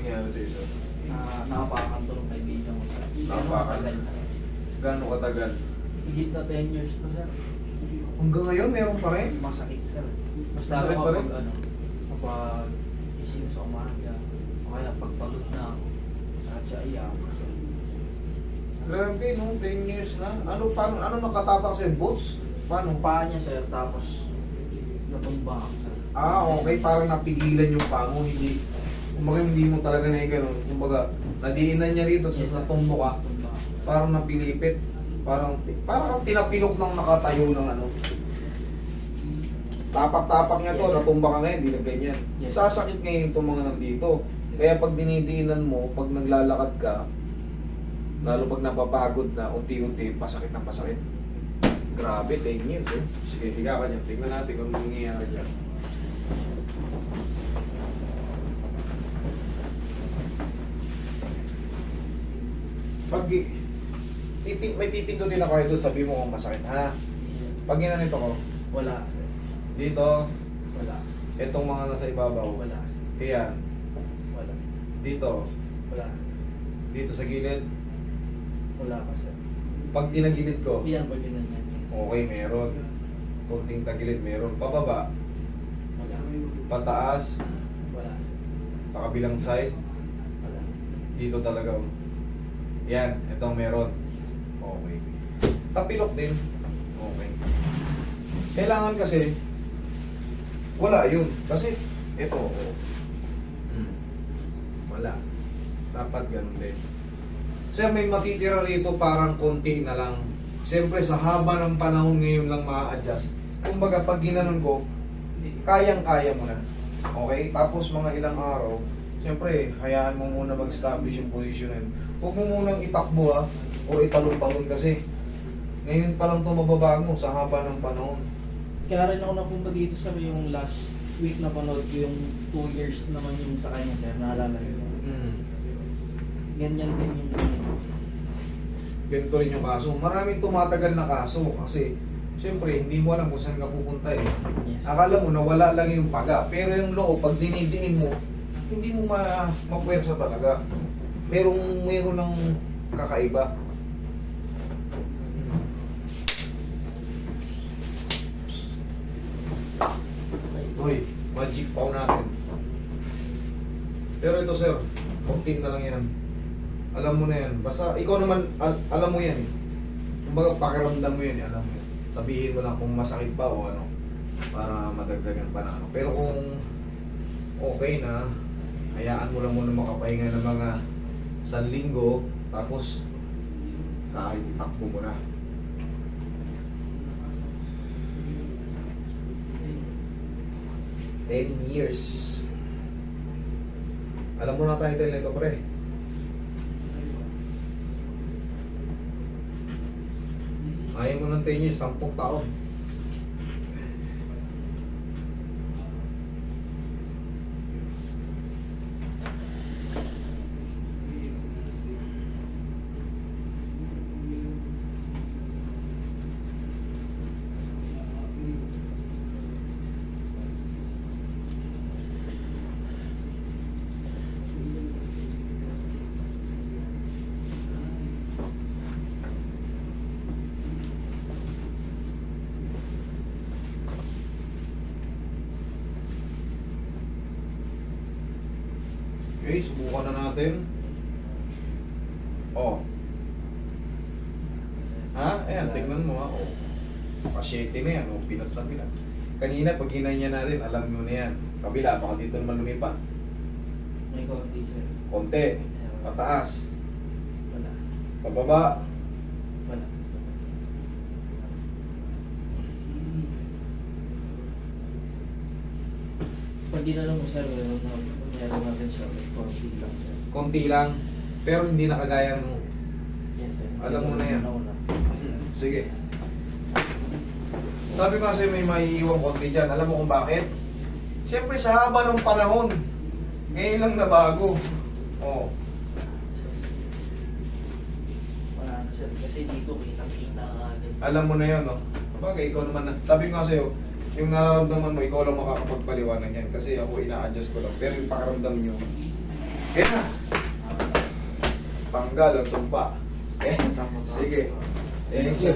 nangyari sa isa? Nakapakan to ng kaibigan ko, sir. Nakapakan? Tagal na. Gano'ng katagal? Higit na 10 years to, sir. Hanggang ngayon, meron pa rin? Masakit, sir. Mas Masakit lalo pa rin? kapag kapag gising sa umaga, o kaya pagpagod na ako, masakit siya iyak. Kasi, Grabe, no? 10 years na. Ano nakatapak sa boots? Paano? paa niya, sir, tapos natumba ako, sir. Okay. Parang napigilan yung paa mo. Kumbaga, hindi mo talaga na ganun. Kumbaga, nadiinan niya rito Yes, sa sir. tumbo ka. Natumba ako. Parang napilipit. Parang kang tinapilok ng nakatayo ng ano. Tapak-tapak niya to, Yes, sir. natumba ka ngayon, hindi na ganyan. Yes, sir. Sasakit ngayon itong mga nandito. Kaya pag dinidiinan mo, pag naglalakad ka, lalo pag napapagod na, unti-unti, pasakit na pasakit. Grabe, 10 years eh. Sige, higa ka dyan. Tingnan natin kung ano nangyayari dyan. Pag may pipindutin ako ito, sabi mo kung masakit, ha? Yes, sir. Pag ginanito ko, Wala, sir. dito, Wala. itong mga nasa ibabaw, Wala, sir. ayan, Wala. dito, Wala. dito sa gilid, Wala pa, sir. pag tinagilid ko, Yan, pag ganyan. okay, meron. Kunting tagilid, meron. Pababa, Wala. pataas, Wala, sir. pakabilang side, Wala. dito talaga. Yan, itong meron. Okay. Tapilok din. Okay. Kailangan kasi, wala yun. Kasi, ito, oh. Wala. Dapat ganun din. Sir, may matitira rito parang konti na lang. Siyempre, sa haba ng panahon ngayon lang ma-adjust. Kumbaga, pag ginanon ko, kayang-kaya mo na. Okay? Tapos mga ilang araw, siyempre, hayaan mo muna mag-establish yung position na yun. Huwag mo munang itakbo ha, o italon-talon kasi. Ngayon pa lang ito mababago sa haba ng panahon. Kaya rin ako napunta dito sa yung last week na panood ko yung 2 years naman yung sa kanya, sir. Naalala ko. Ganyan din yung Ganito rin yung kaso. Maraming tumatagal na kaso kasi siyempre hindi mo alam kung saan ka pupunta eh. Yes. Akala mo nawala lang yung paga, pero yung loob, pag dinidiin mo, hindi mo mapwersa talaga. Meron ng kakaiba. Hoy, magic paw natin. Pero ito sir, konti na lang yan. Alam mo na yan. Basta ikaw naman, alam mo yan eh. Kumbaga pakiramdam mo yan eh, alam mo yan. Sabihin mo lang kung masakit ba o ano. Para madagdagan pa na ano. Pero kung okay na, hayaan mo lang muna makapahinga ng mga 1 linggo. Tapos, kahit itakbo mo na. Ten years. Alam mo na title nito, pre. Ayaw mo ng 10 years, 10 taon. Okay, subukan na natin. Oh. Ha? Ayan, tingnan mo ha. Oh. Pasyete na yan. Oh, pinat na pinat. Kanina, pag hinanya natin, alam mo na yan. Kabila, baka dito naman lumipat. may konti, sir. Konti. Pataas. Wala. Pababa. Wala. Pag ginanong mo, sir, meron natin siya. Konti lang, sir. Konti lang. Pero hindi na kagaya ng... Yes, sir. Alam mo na yan. Una-una. Sige. Sabi ko kasi may maiiwang konti dyan. Alam mo kung bakit? Siyempre sa haba ng panahon. Ngayon lang nabago. Oh. Wala na, sir. Kasi dito, kitang-kita agad. Alam mo na yun, no? Kapag ikaw naman na... Sabi ko kasi, yung nararamdaman mo, ikaw lang makakapagpaliwanag yan. Kasi ako ina-adjust ko lang. Pero yung pakaramdam nyo, Kaya na. Tanggal ang sumpa. Okay? Sama. Sige. Thank you.